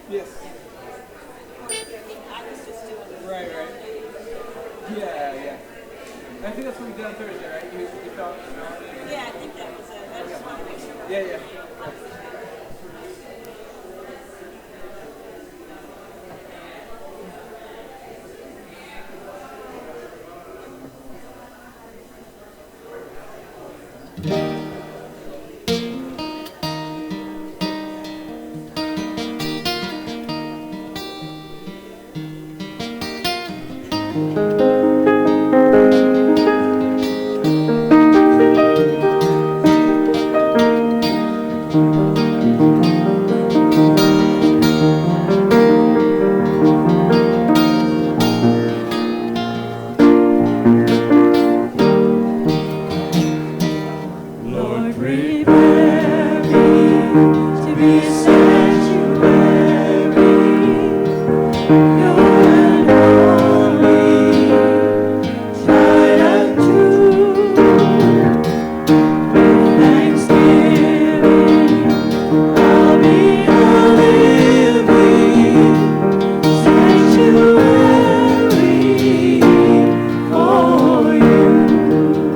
Yes. I was just doing it. Right, right. Yeah, yeah. I think that's what we did on Thursday, right? You felt the melody. Yeah, I think that was it. I just want to make sure. Yeah, yeah. Lord, prepare me to be a sanctuary, pure and holy, tried and true. With thanksgiving, I'll be a living sanctuary for you.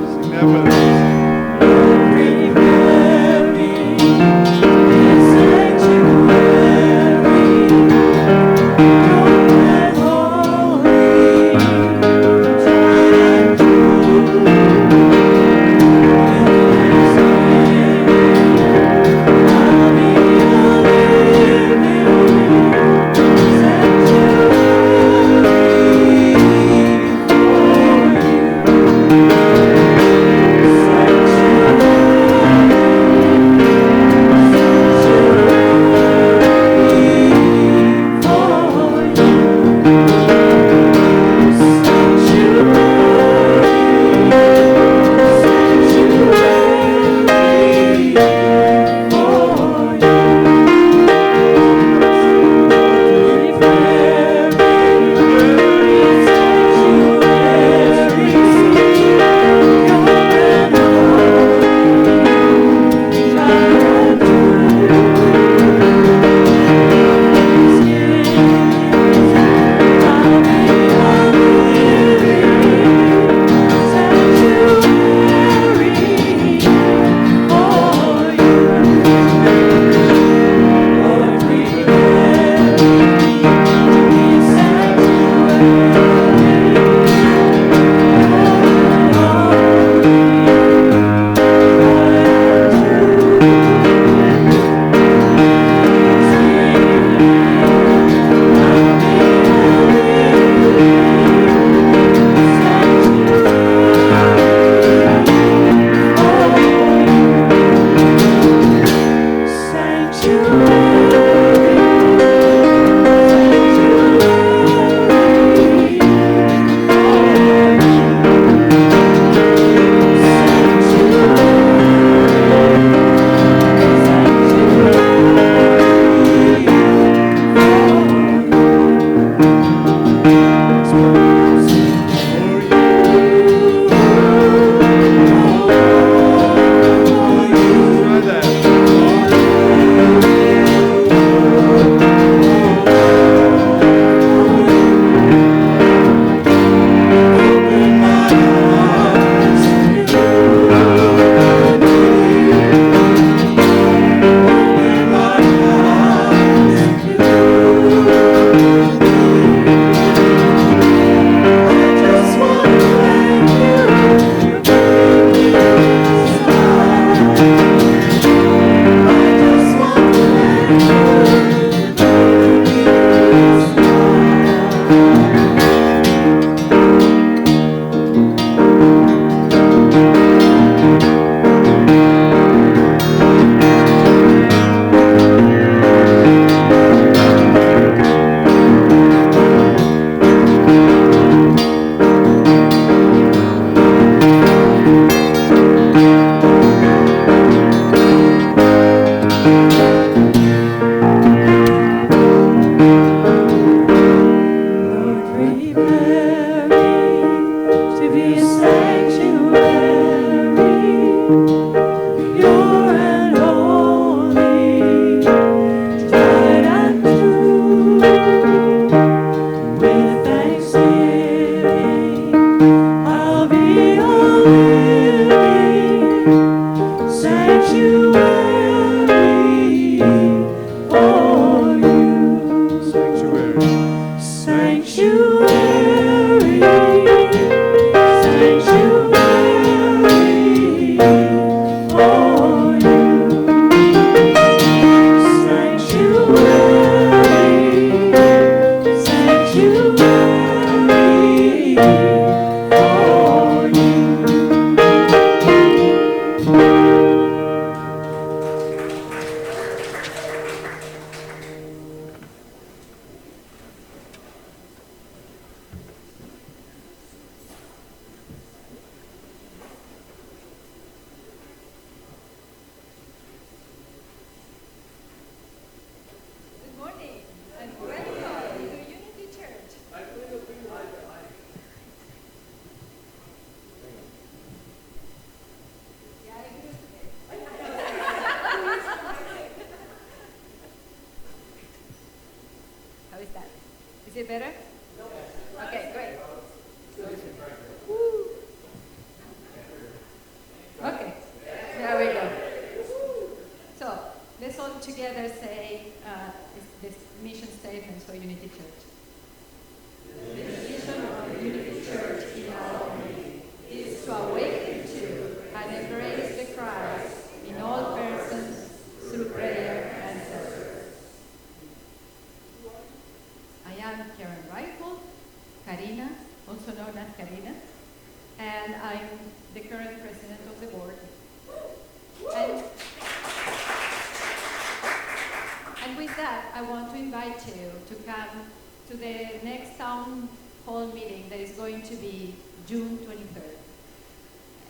Sing that with us. Prepare me, sanctuary. sanctuary for you. Sanctuary. Sanctuary, sanctuary for you. Sanctuary, sanctuary for you. Good morning and welcome to Unity Church. Yeah, I agree today. How is that? Is it better? Okay, great. Woo. Okay, there we go. So let's all together say this mission statement for Unity Church. The mission of Unity Church in Albany is to awaken to and embrace the Christ in all persons through prayer and service. I am Karen Rifle, Karina, also known as Karina, and I'm the current president of the board. And with that, I want to invite you to come to the next town hall meeting that is going to be June 23rd.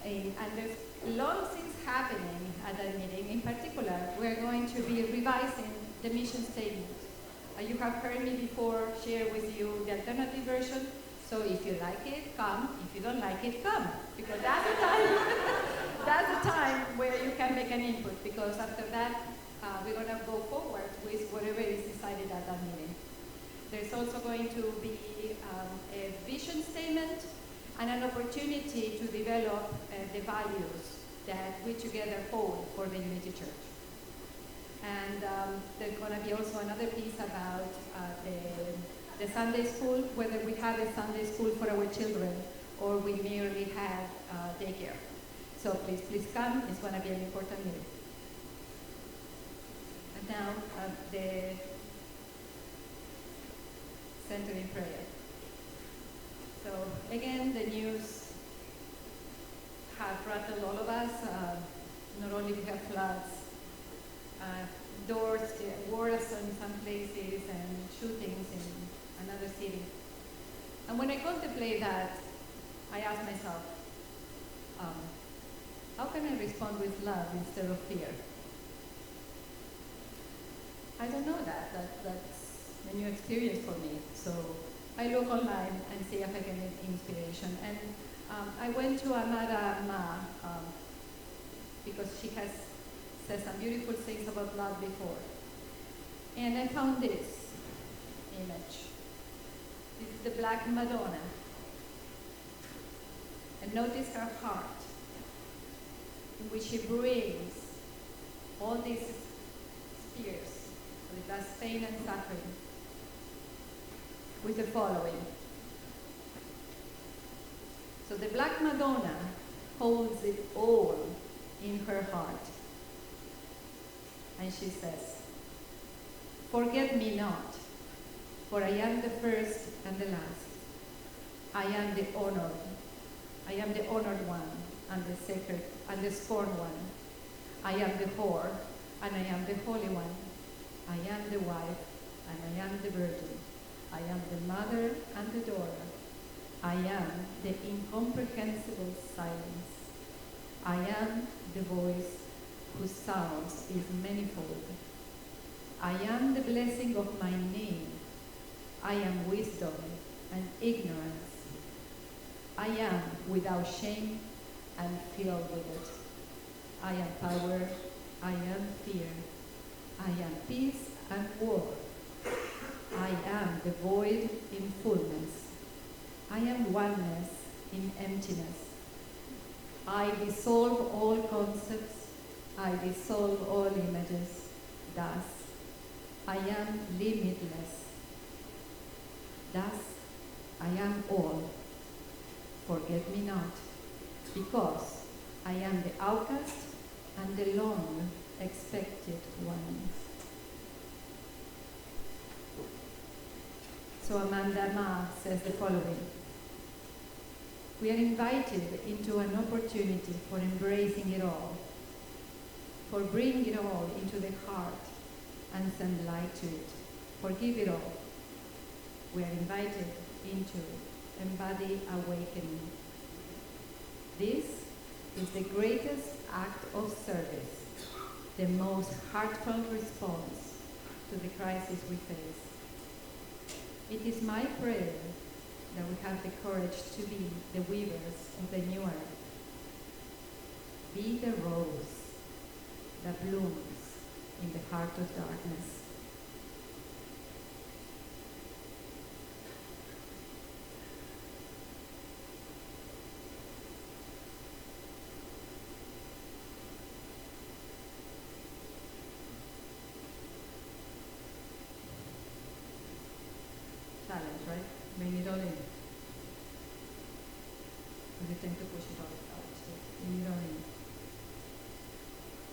And there's a lot of things happening at that meeting. In particular, we're going to be revising the mission statement. You have heard me before share with you the alternative version. So if you like it, come. If you don't like it, come. Because that's the time, that's the time where you can make an input. Because after that, we're going to go forward with whatever is decided at that meeting. There's also going to be a vision statement and an opportunity to develop the values that we together hold for the Unity Church. And there's going to be also another piece about the Sunday school, whether we have a Sunday school for our children or we merely have daycare. So please come. It's going to be an important meeting. And now the center in prayer. So again, the news have rattled all of us. Not only we have floods, wars in some places and shootings in another city. And when I contemplate that, I ask myself, how can I respond with love instead of fear? I don't know that. That's a new experience for me. So I look online and see if I can get inspiration. And I went to Amara Ma because she has said some beautiful things about love before. And I found this image. This is the Black Madonna. And notice her heart, in which she brings all these spears, with that pain and suffering, with the following. So the Black Madonna holds it all in her heart. And she says, "Forget me not, for I am the first and the last. I am the honored. I am the honored one and the sacred and the scorned one. I am the whore and I am the holy one. I am the wife and I am the virgin. I am the mother and the daughter. I am the incomprehensible silence. I am the voice whose sounds is manifold. I am the blessing of my name. I am wisdom and ignorance. I am without shame and filled with it. I am power. I am fear. I am peace and war. I am the void in fullness. I am oneness in emptiness. I dissolve all concepts I dissolve all images. Thus, I am limitless. Thus, I am all. Forget me not, because I am the outcast and the long expected one. So Amanda Ma says the following. We are invited into an opportunity for embracing it all, for bringing it all into the heart and send light to it. Forgive it all. We are invited into embody awakening. This is the greatest act of service, the most heartfelt response to the crisis we face. It is my prayer that we have the courage to be the weavers of the new earth. Be the rose that blooms in the heart of darkness. Challenge, right? Bring it all in. We tend to push it all out. So bring it all in.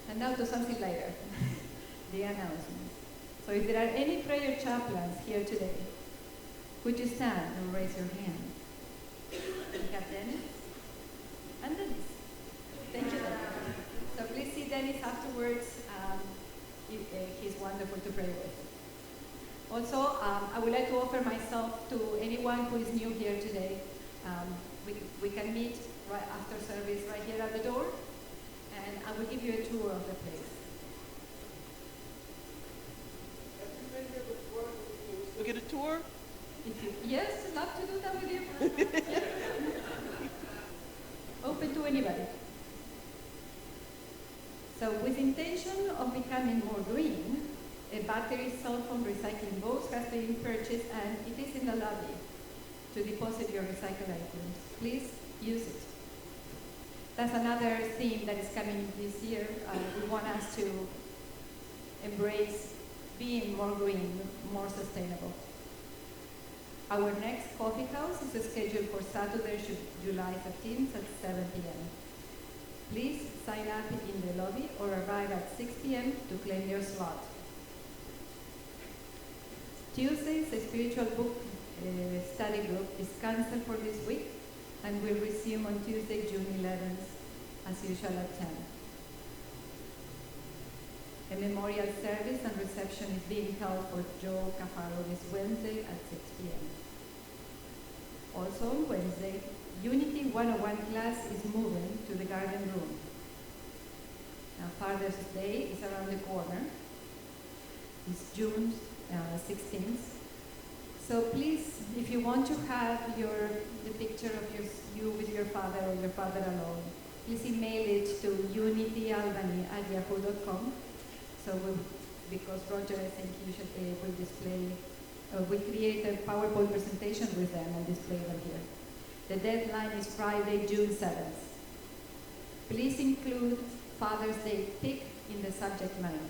And now to something lighter, the announcements. So if there are any prayer chaplains here today, could you stand and raise your hand? We have Dennis and Dennis. Thank you, Dennis. So please see Dennis afterwards. He's wonderful to pray with. Also, I would like to offer myself to anyone who is new here today. We can meet right after service right here at the door, and I will give you a tour of the place. We'll get a tour? Yes, I'd love to do that with you. Open to anybody. So with intention of becoming more green, a battery cell phone recycling box has been purchased and it is in the lobby to deposit your recycled items. Please use it. That's another theme that is coming this year. We want us to embrace being more green, more sustainable. Our next coffee house is scheduled for Saturday, July 13th at 7 p.m. Please sign up in the lobby or arrive at 6 p.m. to claim your slot. Tuesday's spiritual book study group is cancelled for this week and will resume on Tuesday, June 11th, as usual at 10. A memorial service and reception is being held for Joe Cafaro this Wednesday at 6 p.m. Also on Wednesday, Unity 101 class is moving to the garden room. Now, Father's Day is around the corner. It's June 16th. So please, if you want to have the picture of you with your father or your father alone, please email it to unityalbany@yahoo.com. So because Roger, I think you should will display, we create a PowerPoint presentation with them and display them here. The deadline is Friday, June 7th. Please include Father's Day pick in the subject line.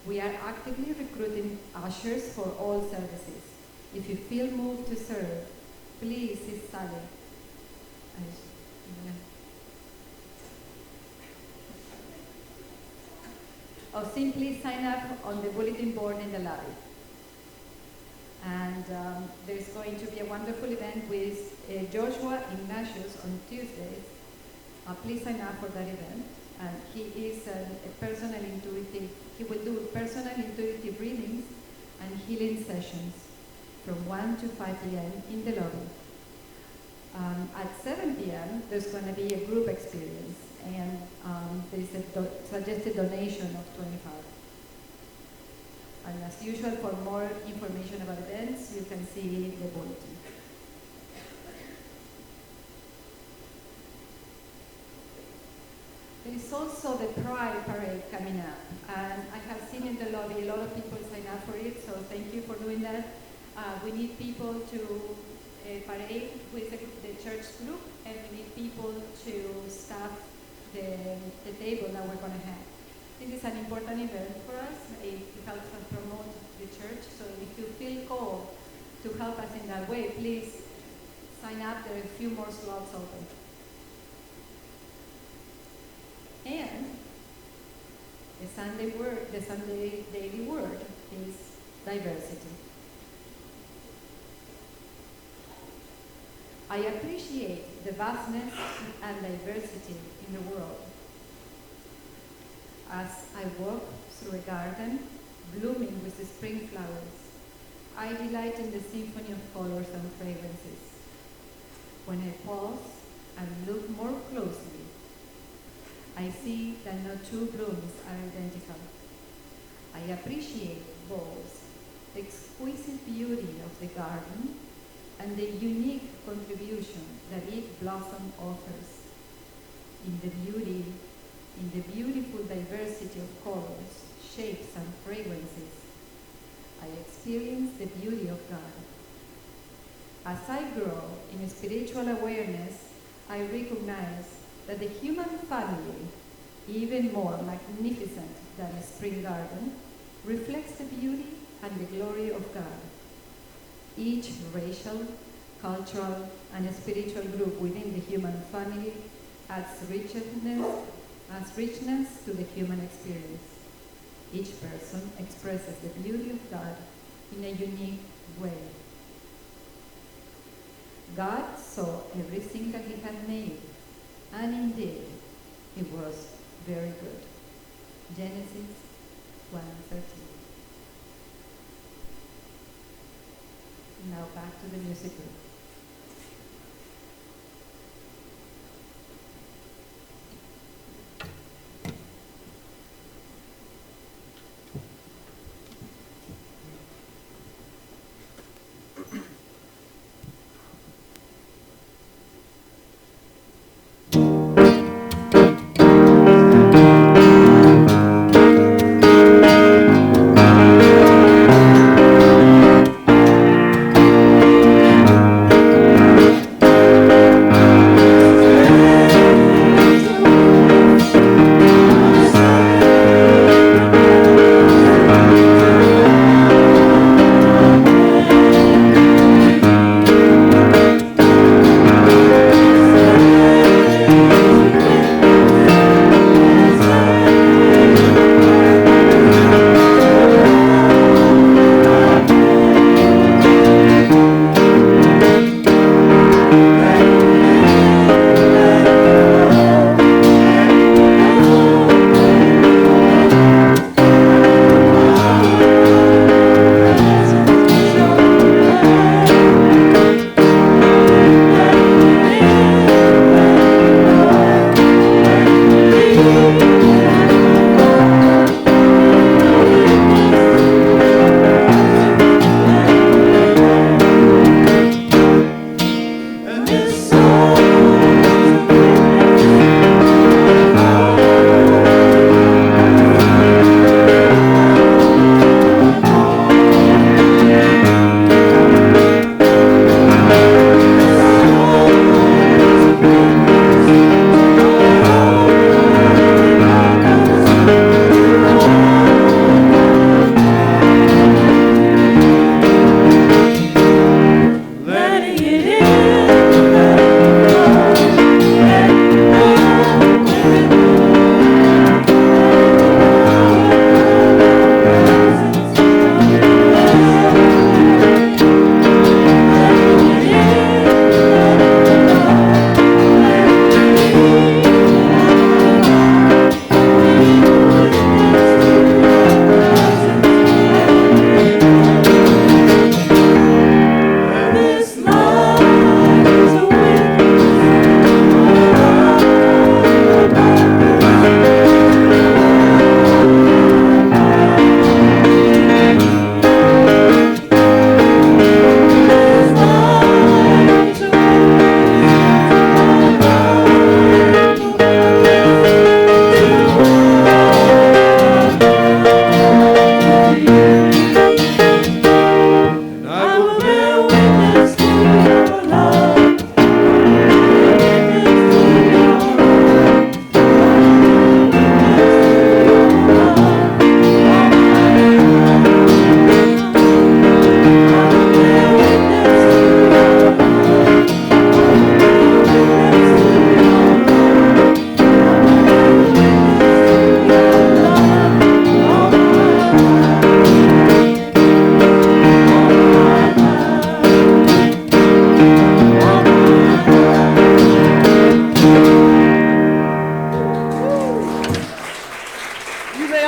We are actively recruiting ushers for all services. If you feel moved to serve, please see Sally. Or simply sign up on the bulletin board in the lobby. And there's going to be a wonderful event with Joshua Ignatius on Tuesdays. Please sign up for that event. And he is a personal intuitive, he will do personal intuitive readings and healing sessions from 1 to 5 p.m. in the lobby. At 7 p.m., there's going to be a group experience, and there's a suggested donation of $25. And as usual, for more information about events, you can see the bulletin. There is also the Pride Parade coming up, and I have seen in the lobby a lot of people sign up for it, so thank you for doing that. We need people to parade with the church group, and we need people to staff the table that we're going to have. This is an important event for us. It helps us promote the church. So if you feel called to help us in that way, please sign up. There are a few more slots open. And the Sunday daily word is diversity. I appreciate the vastness and diversity in the world. As I walk through a garden blooming with the spring flowers, I delight in the symphony of colors and fragrances. When I pause and look more closely, I see that no two blooms are identical. I appreciate both the exquisite beauty of the garden and the unique contribution that each blossom offers. In the beautiful diversity of colors, shapes, and fragrances, I experience the beauty of God. As I grow in spiritual awareness, I recognize that the human family, even more magnificent than a spring garden, reflects the beauty and the glory of God. Each racial, cultural, and spiritual group within the human family adds richness to the human experience. Each person expresses the beauty of God in a unique way. God saw everything that he had made, and indeed, it was very good. Genesis 1:13. Now back to the music group.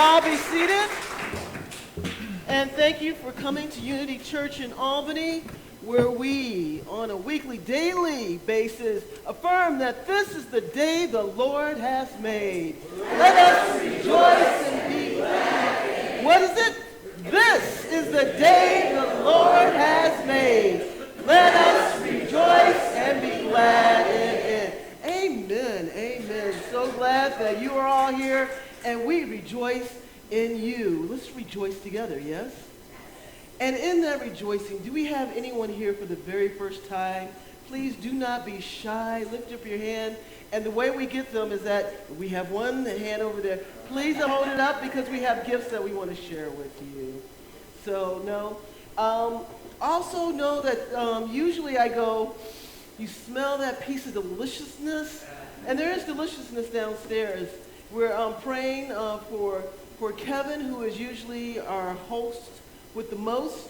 all be seated. And thank you for coming to Unity Church in Albany, where we, on a weekly, daily basis, affirm that this is the day the Lord has made. Let us rejoice and be glad. What is it? This is the day the Lord has made. Let us rejoice and be glad in it. Amen. Amen. So glad that you are all here, and we rejoice in you. Let's rejoice together, yes? And in that rejoicing, do we have anyone here for the very first time? Please do not be shy. Lift up your hand. And the way we get them is that we have one hand over there. Please hold it up because we have gifts that we want to share with you. So, no. Also know that usually I go, you smell that piece of deliciousness? And there is deliciousness downstairs. We're praying for Kevin, who is usually our host with the most,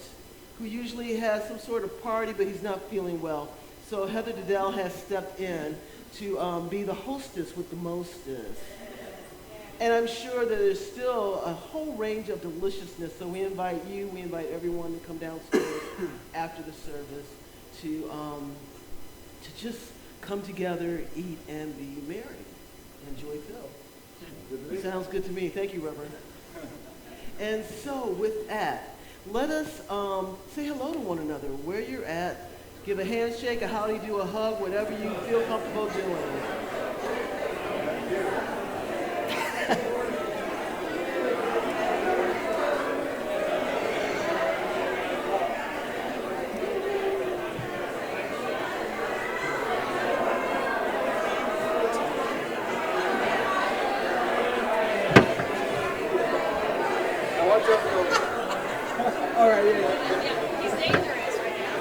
who usually has some sort of party, but he's not feeling well. So Heather Dedell has stepped in to be the hostess with the mostest. And I'm sure that there's still a whole range of deliciousness. So we invite everyone to come downstairs after the service to just come together, eat, and be merry and joy-filled. Sounds good to me. Thank you, Reverend. And so with that, let us say hello to one another where you're at. Give a handshake, a howdy do, a hug, whatever you feel comfortable doing. All right, yeah. He's dangerous right now.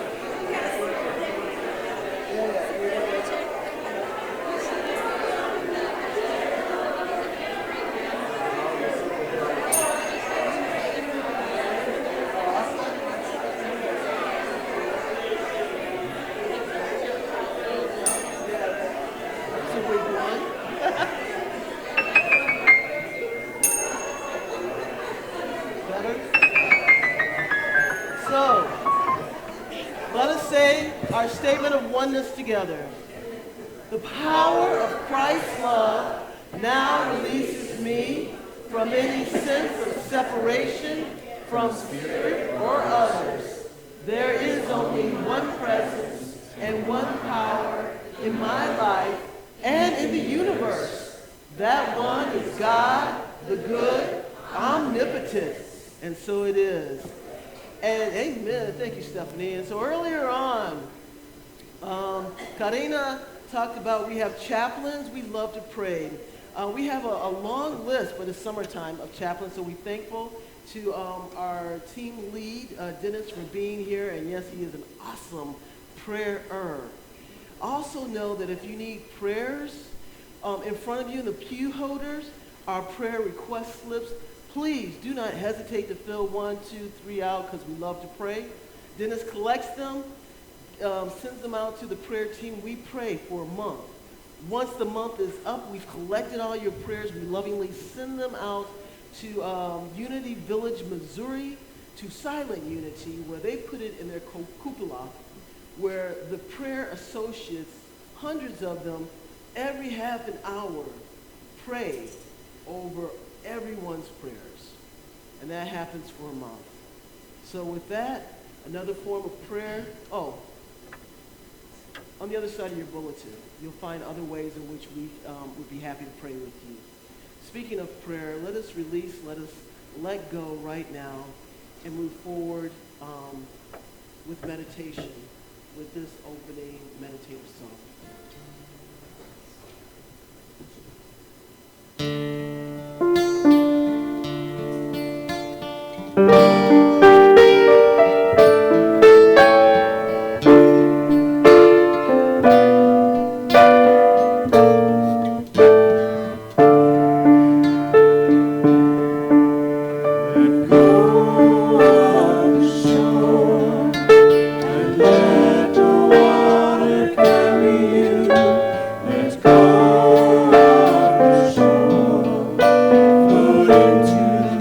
So we're one. Better? So, let us say our statement of oneness together. The power of Christ's love now releases me from any sense of separation from spirit or others. There is only one presence and one power in my life and in the universe. That one is God, the good, omnipotent. And so it is. And amen. Thank you, Stephanie. And so earlier on, Karina talked about we have chaplains. We love to pray. We have a long list for the summertime of chaplains, so we're thankful to our team lead, Dennis, for being here. And yes, he is an awesome prayer-er. Also know that if you need prayers, in front of you in the pew holders are prayer request slips. Please do not hesitate to fill 1, 2, 3 out because we love to pray. Dennis collects them, sends them out to the prayer team. We pray for a month. Once the month is up, we've collected all your prayers. We lovingly send them out to Unity Village, Missouri, to Silent Unity, where they put it in their cupola, where the prayer associates, hundreds of them, every half an hour, pray over everyone's prayers. And that happens for a month. So with that, another form of prayer. Oh, on the other side of your bulletin, you'll find other ways in which we would be happy to pray with you. Speaking of prayer, let us release, let us let go right now and move forward with meditation, with this opening meditative song. Into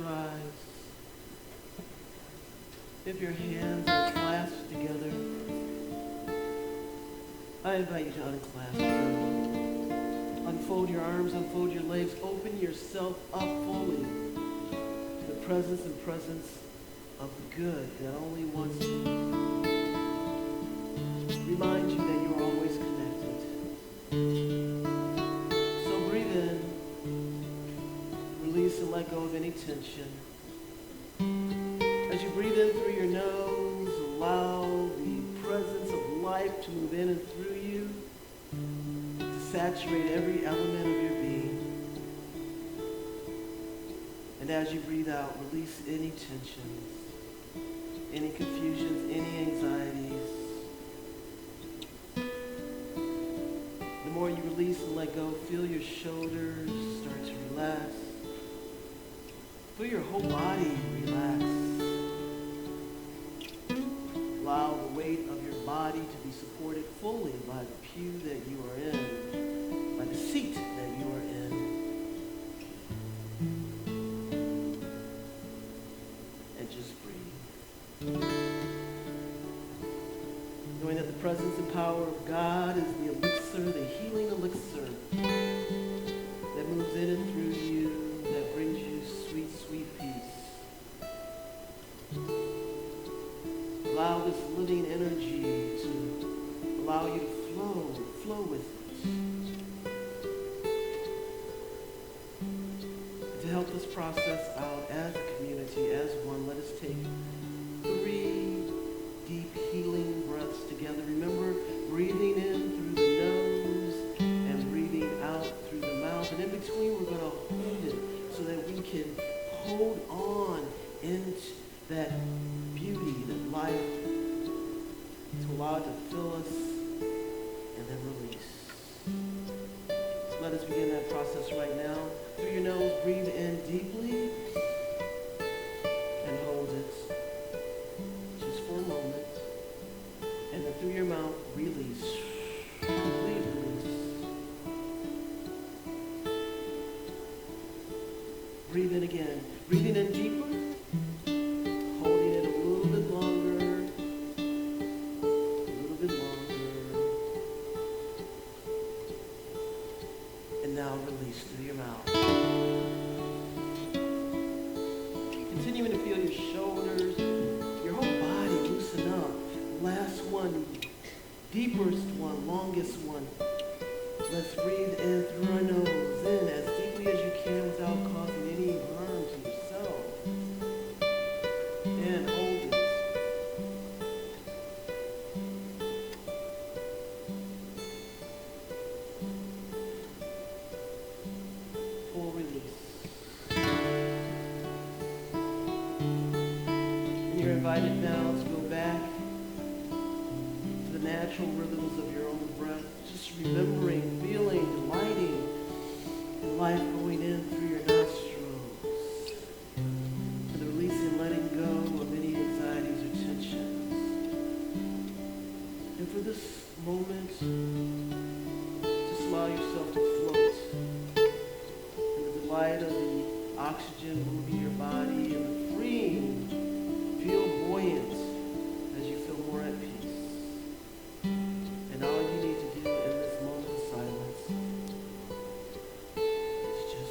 eyes. If your hands are clasped together, I invite you to unclasp them. Unfold your arms, unfold your legs, open yourself up fully to the presence and presence of the good that only wants to remind you that you are always connected. So breathe in, release and let go of any tension. As you breathe in through your nose, allow the presence of life to move in and through you, to saturate every element of your being. And as you breathe out, release any tensions, any confusions, any anxieties. The more you release and let go, feel your shoulders start to relax. Feel your whole body relax. Allow the weight of your body to be supported fully by the pew that you are in, by the seat that you are in. And just breathe. Knowing that the presence and power of God is the elixir, the healing elixir that moves in and through you, that brings you sweet, sweet peace. Allow this living energy to allow you to flow with it. And to help this process out as a community, as one, let us take 3 deep healing breaths together. Remember, breathing in through the nose and breathing out through the mouth. And in between, we're going to hold it so that we can hold on into that beauty, that life, to allow it to fill us and then release. Let us begin that process right now. Through your nose, breathe in deeply and hold it just for a moment. And then through your mouth, release. Complete release. Breathe in again. Breathing in deeper. Holding it a little bit longer. A little bit longer. And now release through your mouth. Continuing to feel your shoulders, your whole body loosen up. Last one, deepest one, longest one. Let's breathe in through our nose, in as deeply as you can without causing any harm to yourself. And hold it. Full release. And you're invited now to go back to the natural rhythms of your own breath. Just remembering, feeling, delighting in life going in through your nostrils. And the releasing, letting go of any anxieties or tensions. And for this moment, just allow yourself to float in the delight of the oxygen moving your body and the freeing. Feel buoyant as you feel more at peace. And all you need to do in this moment of silence is just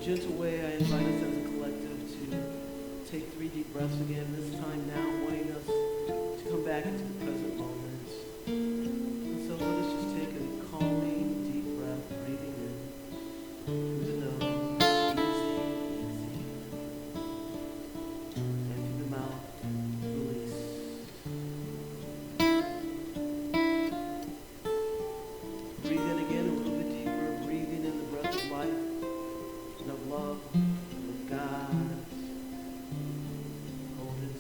gentle way, I invite us as a collective to take 3 deep breaths again, this time now wanting us to come back into the present moment. And so let us just take a calming, deep breath, breathing in through the nose, easy, and through the mouth, release. Breathe in again a little bit deeper, breathing in the breath of life and of love, of God. Hold it.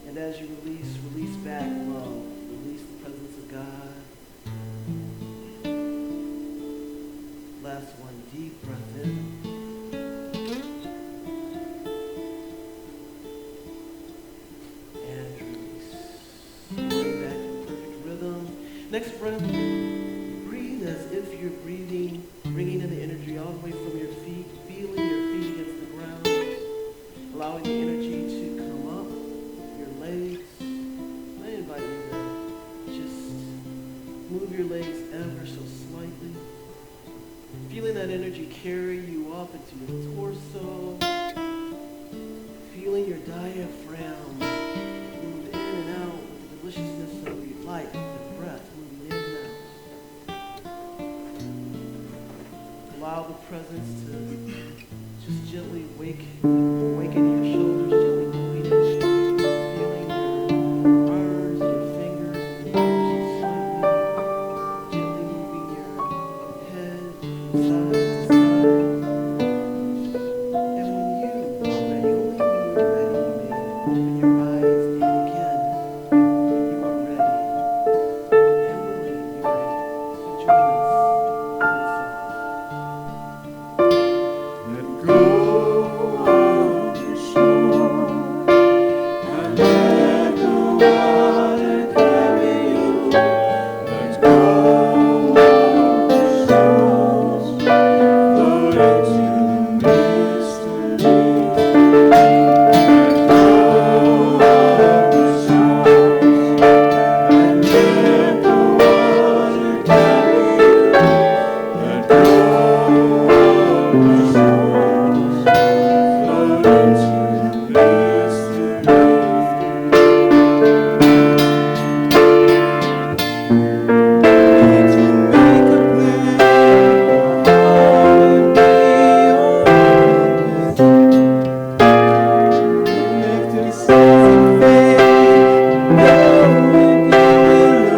And as you release back love, release the presence of God. Last one, deep breath in. And release. Bring back to perfect rhythm. Next breath, breathe as if you're breathing, bringing in the energy all the way from your feet, feeling your feet against the ground, allowing the energy to come up your legs. I invite you to just move your legs ever so slightly, feeling that energy carry you up into your torso, feeling your diaphragm move in and out with the deliciousness of your life and breath moving in and out. Allow the presence to just gently awaken your shoulders, gently moving and feeling your arms, your fingers, and your arms slightly, gently moving your head from side to side. And when you are ready, only when you're ready, you may open your eyes and again, you are ready and willing, you may join us in the song. Let go of the shore and let the water carry you. Let go of the shores, float into mystery. Let go of the shores and let the water carry you. Let go of the shores, float into mystery. Need to make a plan, all it be open. Lift your sails and faith, knowing you will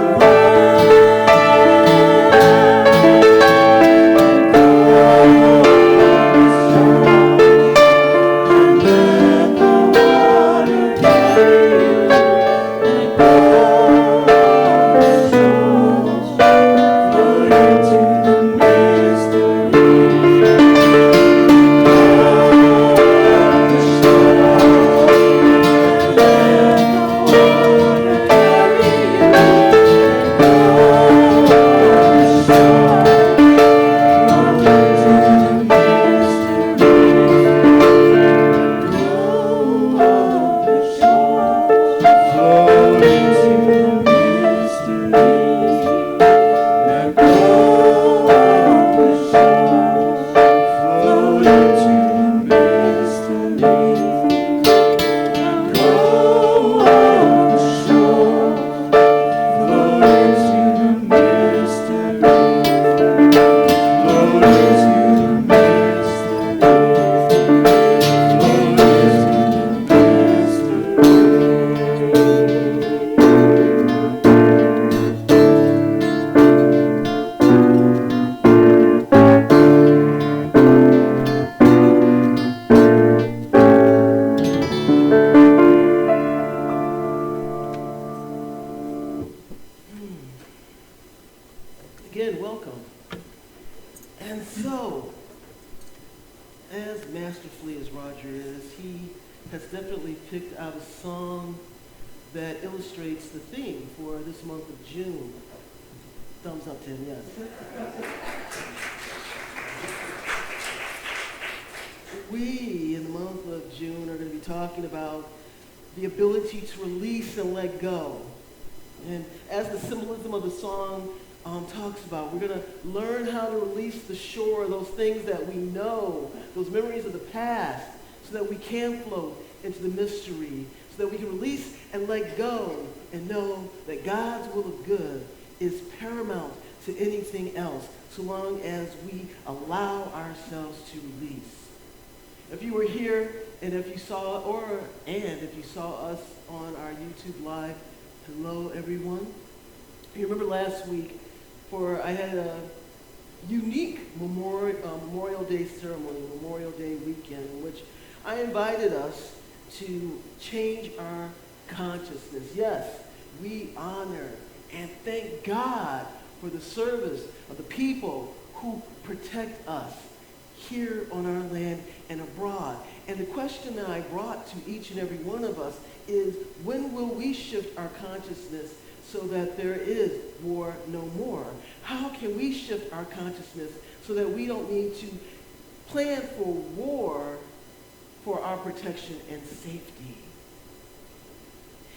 Again, welcome. And so, as masterfully as Roger is, he has definitely picked out a song that illustrates the theme for this month of June. Thumbs up to him, yes. We, in the month of June, are going to be talking about the ability to release and let go. And as the symbolism of the song talks about. We're going to learn how to release the shore, those things that we know, those memories of the past, so that we can float into the mystery, so that we can release and let go and know that God's will of good is paramount to anything else, so long as we allow ourselves to release. If you were here and if you saw us on our YouTube Live, hello everyone. You remember last week I had a unique Memorial Day ceremony, Memorial Day weekend, in which I invited us to change our consciousness. Yes, we honor and thank God for the service of the people who protect us here on our land and abroad. And the question that I brought to each and every one of us is, when will we shift our consciousness so that there is war no more? How can we shift our consciousness so that we don't need to plan for war for our protection and safety?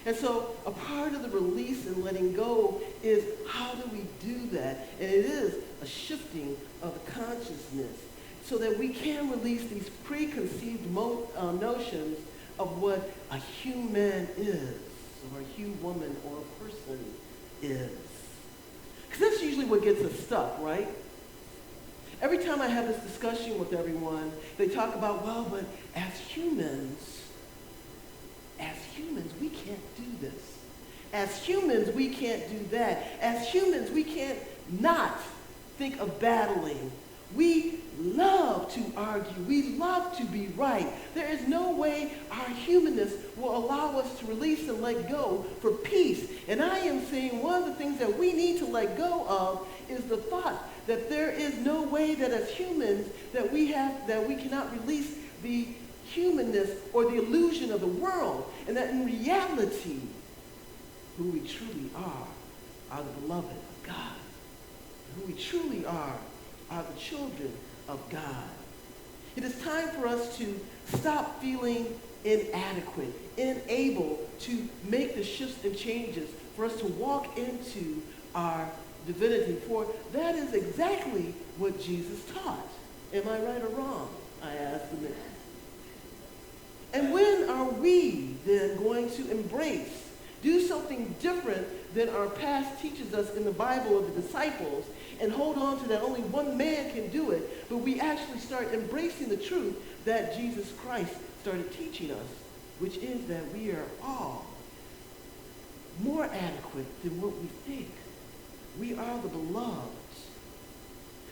And so a part of the release and letting go is, how do we do that? And it is a shifting of the consciousness so that we can release these preconceived notions of what a human is, or a human or a person is. Because that's usually what gets us stuck, right? Every time I have this discussion with everyone, they talk about, well, but as humans, we can't do this. As humans, we can't do that. As humans, we can't not think of battling. We love to argue. We love to be right. There is no way our humanness will allow us to release and let go for peace. And I am saying one of the things that we need to let go of is the thought that there is no way that as humans that we cannot release the humanness or the illusion of the world, and that in reality, who we truly are the beloved of God. Who we truly are the children of God. It is time for us to stop feeling inadequate, unable to make the shifts and changes, for us to walk into our divinity, for that is exactly what Jesus taught. Am I right or wrong? I ask the man. And when are we then going to embrace, do something different than our past teaches us in the Bible of the disciples, and hold on to that only one man can do it, but we actually start embracing the truth that Jesus Christ started teaching us, which is that we are all more adequate than what we think. We are the beloved.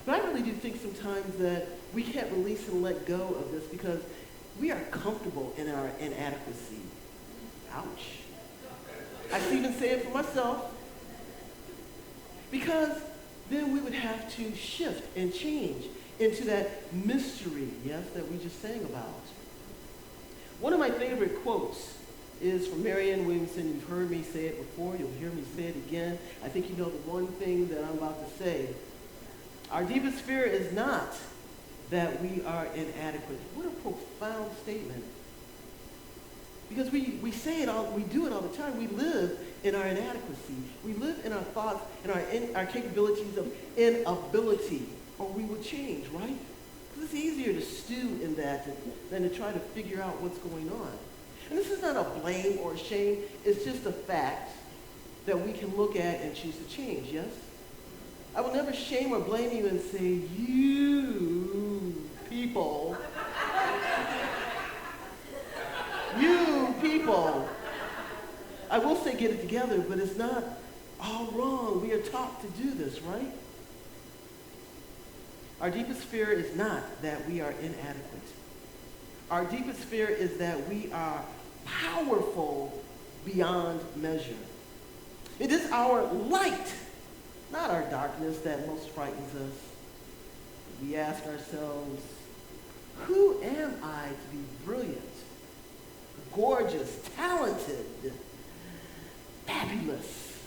But I really do think sometimes that we can't release and let go of this because we are comfortable in our inadequacy. Ouch. I can even say it for myself. Because then we would have to shift and change into that mystery, yes, that we just sang about. One of my favorite quotes is from Marianne Williamson. You've heard me say it before. You'll hear me say it again. I think you know the one thing that I'm about to say. Our deepest fear is not that we are inadequate. What a profound statement. Because we say it all, we do it all the time. We live in our inadequacy. We live in our thoughts and our capabilities of inability, or we would change, right? Because it's easier to stew in that than to try to figure out what's going on. And this is not a blame or a shame. It's just a fact that we can look at and choose to change, yes? I will never shame or blame you and say, you people, you people. I will say get it together, but it's not all wrong. We are taught to do this, right? Our deepest fear is not that we are inadequate. Our deepest fear is that we are powerful beyond measure. It is our light, not our darkness, that most frightens us. We ask ourselves, who am I to be brilliant, gorgeous, talented, fabulous?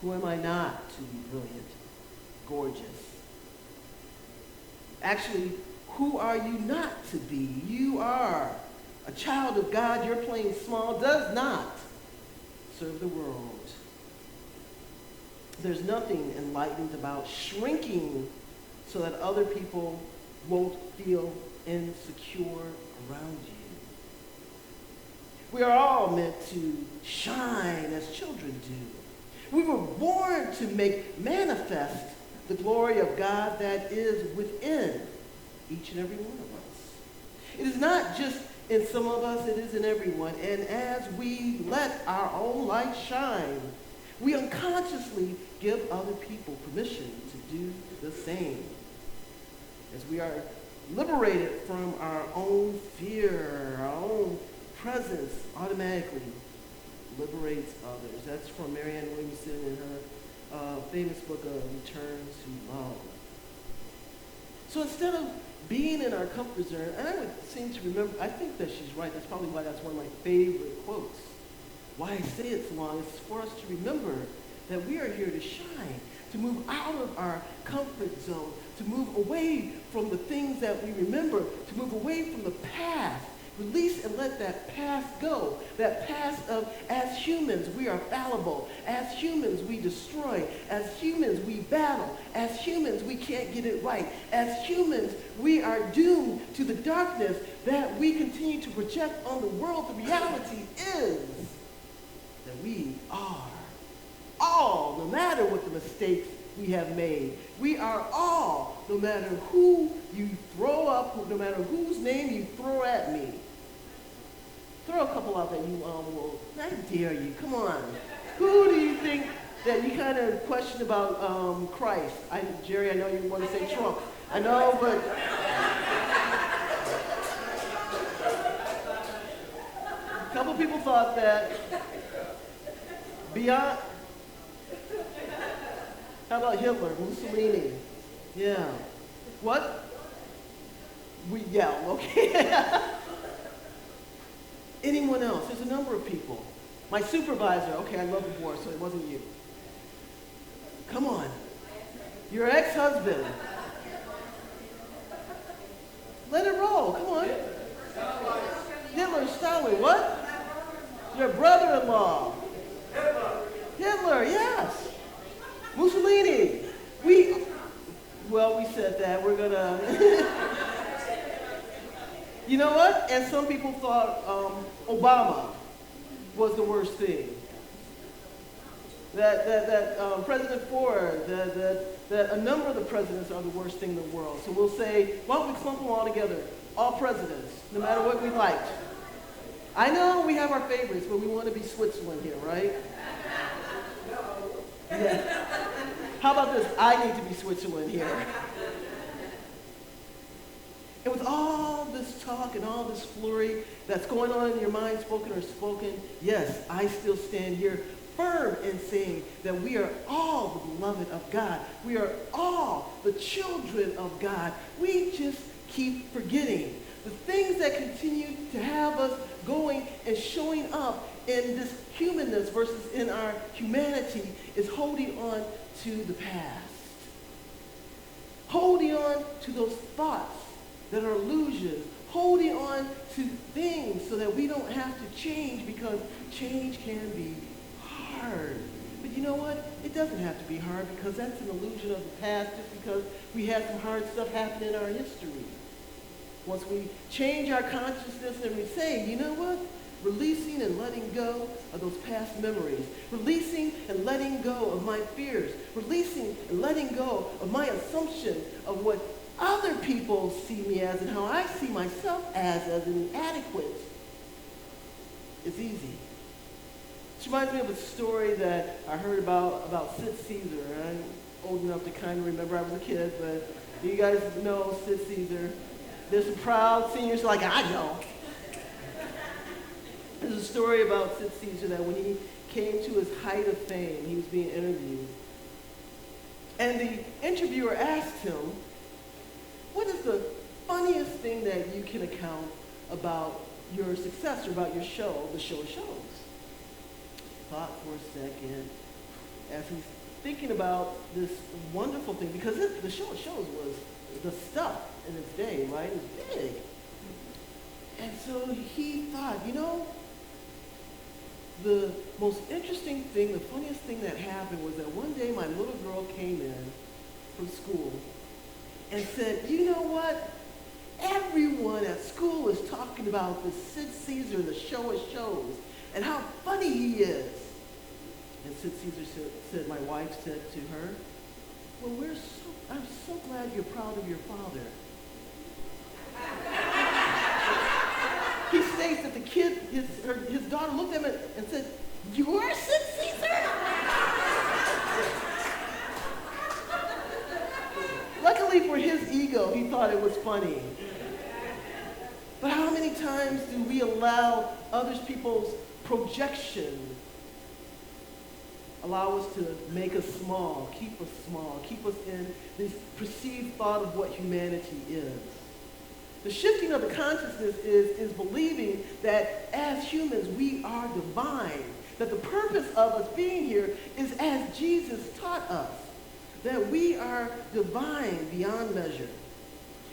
Who am I not to be brilliant, gorgeous? Actually, who are you not to be? You are a child of God. Your playing small does not serve the world. There's nothing enlightened about shrinking so that other people won't feel insecure around you. We are all meant to shine as children do. We were born to make manifest the glory of God that is within each and every one of us. It is not just in some of us, it is in everyone. And as we let our own light shine, we unconsciously give other people permission to do the same. As we are liberated from our own fear, our own presence automatically liberates others. That's from Marianne Williamson in her famous book of Return to Love. So instead of being in our comfort zone, and I would seem to remember, I think that she's right. That's probably why that's one of my favorite quotes. Why I say it so long is for us to remember that we are here to shine, to move out of our comfort zone, to move away from the things that we remember, to move away from the past. Release and let that past go. That past of, as humans, we are fallible. As humans, we destroy. As humans, we battle. As humans, we can't get it right. As humans, we are doomed to the darkness that we continue to project on the world. The reality is that we are all, no matter what the mistakes we have made, we are all, no matter who you throw up, no matter whose name you throw at me. Throw a couple out that you will. I dare you. Come on. Who do you think that you kind of question about Christ? Jerry, I know you want to say Trump. I know, but a couple people thought that beyond. How about Hitler, Mussolini? Yeah. What? We yell. Okay. Anyone else? There's a number of people. My supervisor, okay, I love divorce, so it wasn't you. Come on. Your ex-husband. Let it roll, come on. Hitler, Stalin, what? Your brother-in-law. Hitler, yes. Mussolini. We said that. We're gonna... You know what? And some people thought Obama was the worst thing. That President Ford, that a number of the presidents are the worst thing in the world. So we'll say, why don't we clump them all together? All presidents, no matter what we liked. I know we have our favorites, but we want to be Switzerland here, right? Yeah. How about this? I need to be Switzerland here. And with all this talk and all this flurry that's going on in your mind, spoken or spoken, yes, I still stand here firm in saying that we are all the beloved of God. We are all the children of God. We just keep forgetting. The things that continue to have us going and showing up in this humanness versus in our humanity is holding on to the past. Holding on to those thoughts that are illusions, holding on to things so that we don't have to change because change can be hard. But you know what? It doesn't have to be hard because that's an illusion of the past just because we had some hard stuff happen in our history. Once we change our consciousness and we say, you know what? Releasing and letting go of those past memories. Releasing and letting go of my fears. Releasing and letting go of my assumption of what other people see me as and how I see myself as inadequate. It's easy. This reminds me of a story that I heard about Sid Caesar. I'm old enough to kind of remember I was a kid, but you guys know Sid Caesar. There's some proud seniors like, I know. There's a story about Sid Caesar that when he came to his height of fame, he was being interviewed. And the interviewer asked him, what is the funniest thing that you can account about your success or about your show, the show of shows? Thought for a second as he's thinking about this wonderful thing, because the show of shows was the stuff in its day, right? It was big. And so he thought, you know, the most interesting thing, the funniest thing that happened was that one day my little girl came in from school and said, you know what? Everyone at school is talking about the Sid Caesar, the show of shows, and how funny he is. And Sid Caesar said, my wife said to her, well, I'm so glad you're proud of your father. He states that the kid, his daughter looked at him and said, you're Sid Caesar? Luckily for his ego, he thought it was funny. But how many times do we allow other people's projection allow us to make us small, keep us in this perceived thought of what humanity is? The shifting of the consciousness is believing that as humans we are divine, that the purpose of us being here is as Jesus taught us, that we are divine beyond measure.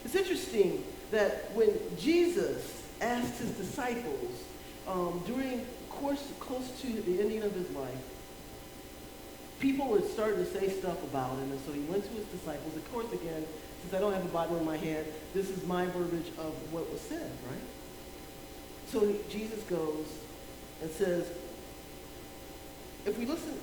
It's interesting that when Jesus asked his disciples during close to the ending of his life, people were starting to say stuff about him, and so he went to his disciples. Of course, again, since I don't have a Bible in my hand, this is my verbiage of what was said, right? So Jesus goes and says, if we listen,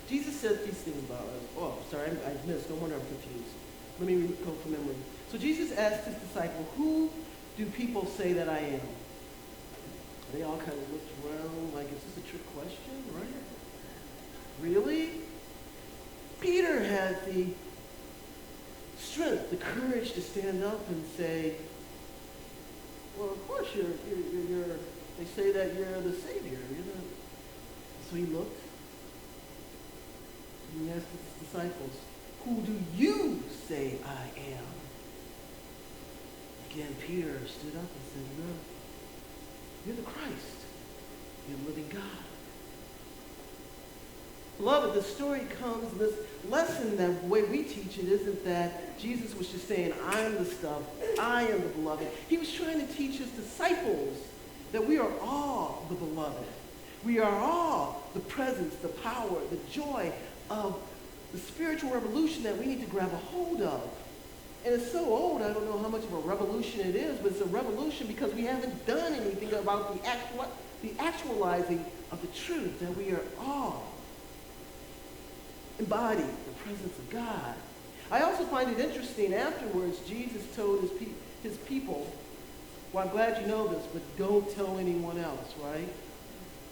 Jesus said these things about us. Oh, sorry, I missed. No wonder I'm confused. Let me go from memory. So Jesus asked his disciple, who do people say that I am? They all kind of looked around like, is this a trick question, right? Really? Peter had the strength, the courage to stand up and say, well, of course they say that you're the Savior. So he looked, and he asked his disciples, who do you say I am? Again, Peter stood up and said, no, you're the Christ. You're the living God. Beloved, the story comes, this lesson, that the way we teach it isn't that Jesus was just saying, I'm the stuff, I am the beloved. He was trying to teach his disciples that we are all the beloved. We are all the presence, the power, the joy of the spiritual revolution that we need to grab a hold of. And it's so old, I don't know how much of a revolution it is, but it's a revolution because we haven't done anything about the actualizing of the truth that we are all embody the presence of God. I also find it interesting, afterwards, Jesus told his people, well, I'm glad you know this, but don't tell anyone else, right?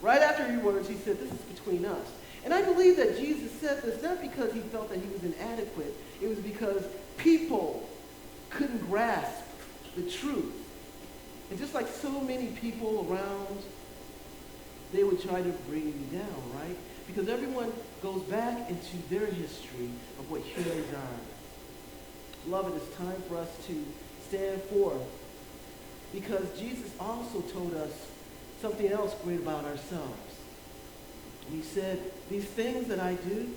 Right after his words, he said, this is between us. And I believe that Jesus said this not because he felt that he was inadequate. It was because people couldn't grasp the truth. And just like so many people around, they would try to bring you down, right? Because everyone goes back into their history of what humans are. Beloved, it's time for us to stand forth, because Jesus also told us something else great about ourselves. He said, these things that I do,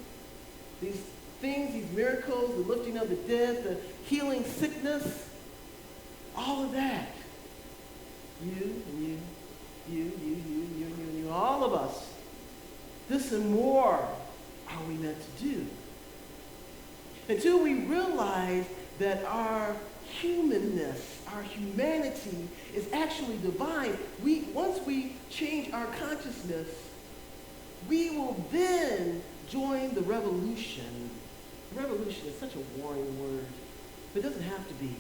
these things, these miracles, the lifting of the dead, the healing sickness, all of that, you and you, all of us, this and more are we meant to do. Until we realize that our humanness, our humanity is actually divine, once we change our consciousness, we will then join the revolution. Revolution is such a warring word, but it doesn't have to be.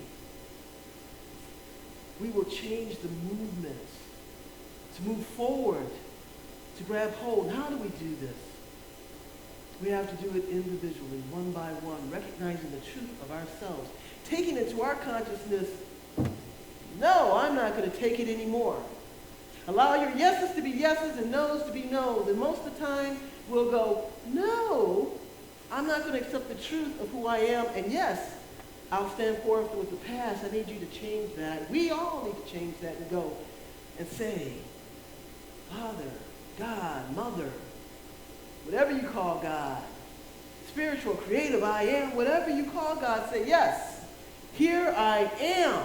We will change the movement to move forward, to grab hold. How do we do this? We have to do it individually, one by one, recognizing the truth of ourselves, taking it to our consciousness. No, I'm not going to take it anymore. Allow your yeses to be yeses and noes to be noes. And most of the time, we'll go, no, I'm not going to accept the truth of who I am. And yes, I'll stand forth with the past. I need you to change that. We all need to change that and go and say, Father, God, Mother, whatever you call God, spiritual, creative, I am, whatever you call God, say, yes, here I am.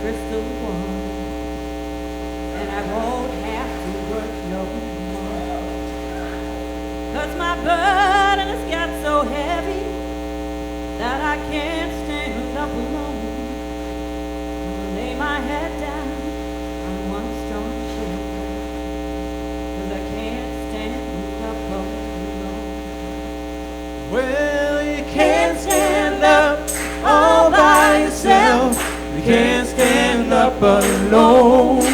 crystal one, and I won't have to work no more. 'Cause my burden has got so heavy that I can't stand up alone. I'll lay my head down on one strong shoulder, 'cause I can't stand up alone. Well, you can't stand up all by yourself. You can't stand up alone.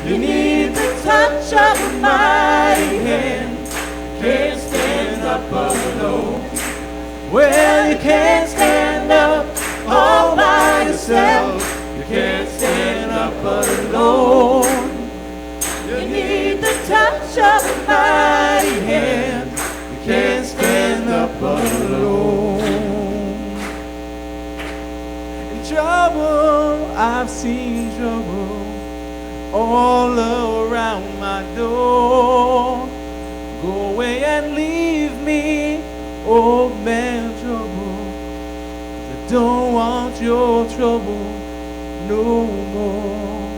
You need the touch of a mighty hand. You can't stand up alone. Well, you can't stand up all by yourself. You can't stand up alone. You need the touch of a mighty hand. You can't stand up alone. In trouble, I've seen trouble all around my door. Go away and leave me, old man trouble. I don't want your trouble no more.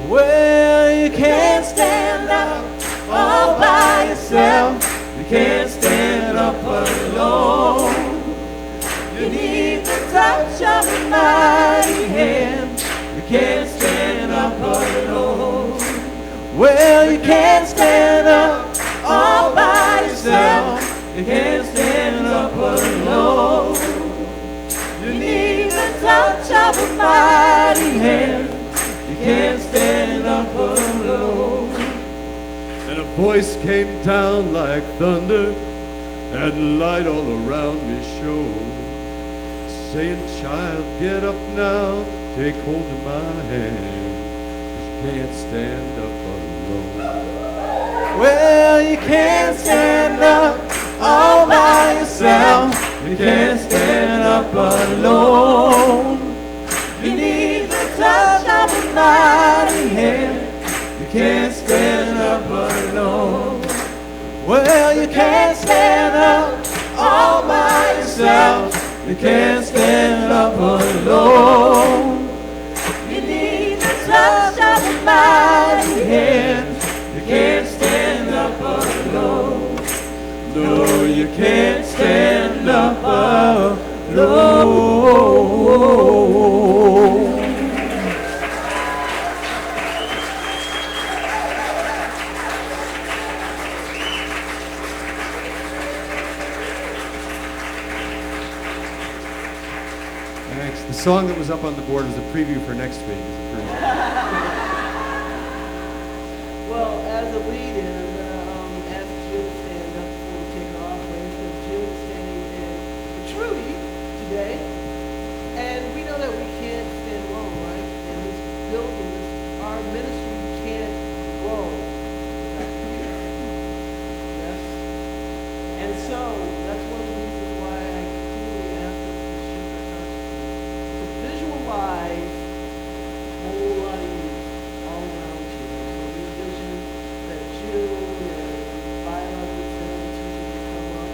Well, you can't stand up all by yourself. You can't stand up alone. You need the touch of a mighty hand. You can't stand up alone. Well, you can't stand up all by yourself. You can't stand up alone. You need the touch of a mighty hand. You can't stand up alone. And a voice came down like thunder, and light all around me shone, saying, child, get up now, take hold of my hand, 'cause you can't stand up alone. Well, you can't stand up all by yourself. You can't stand up alone. You need the touch of a mighty hand. You can't stand up alone. Well, you can't stand up all by yourself. You can't stand up alone. You need the touch of a mighty hand. You can't stand up alone. No, you can't stand up alone. Thanks. The song that was up on the board is a preview for next week. It's a preview. Well, as a lead-in, I'm going to ask June to stand up before we kick off. Because June is standing in for Trudy today. And we know that we can't stand alone, right? And this building, our ministry can't grow without you. Yes? And so, that's one of the reasons why I continually ask us to shift our consciousness, to visualize a whole lot of you all around you. So we envision that June and 5 others and other teachers will come up,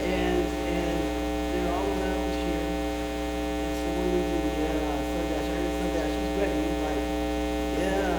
and they're all around here. And so when we do, yeah, Sundash, I heard Sundash, she's ready. He's like, yeah,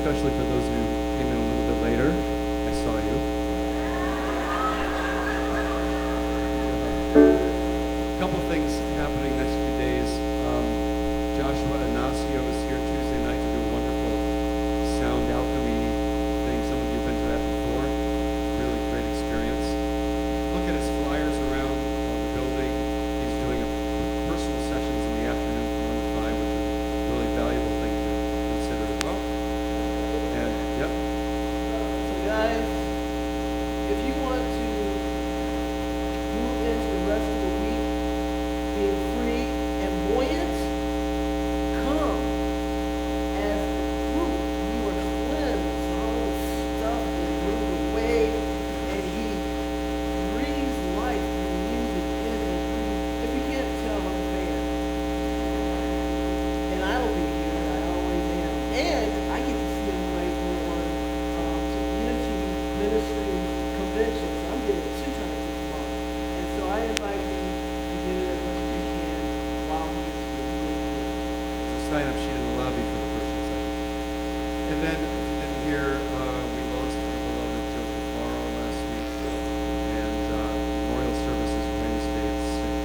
especially for those who came in a little bit later. I saw you. A couple things happening next few days. Joshua Anasio was here Tuesday night to do a wonderful sound alchemy thing. Some of you have been to that before. Really great experience. Look at his flyers around the building. He's doing personal sessions in the afternoon from 1 to 5, which is a really valuable thing to consider as well. And, yep. So guys, if you want to move into the rest of the week being free and buoyant, come as a group. You are cleansed. All the stuff is moved away, and he breathes life through the music in and through. If you can't tell, I'm a fan. And I will be here. I always am. And I get to see him when I go on to Unity Ministry conventions. I'm doing it 2 times this month. And so I invite you to do it as much as you can while he's with me. There's a sign-up sheet in the lobby for the personal session. And then, if you didn't hear, we lost our beloved Joe Cafaro last week. And memorial service is Wednesday at 6.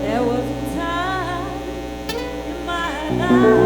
There was a time in my life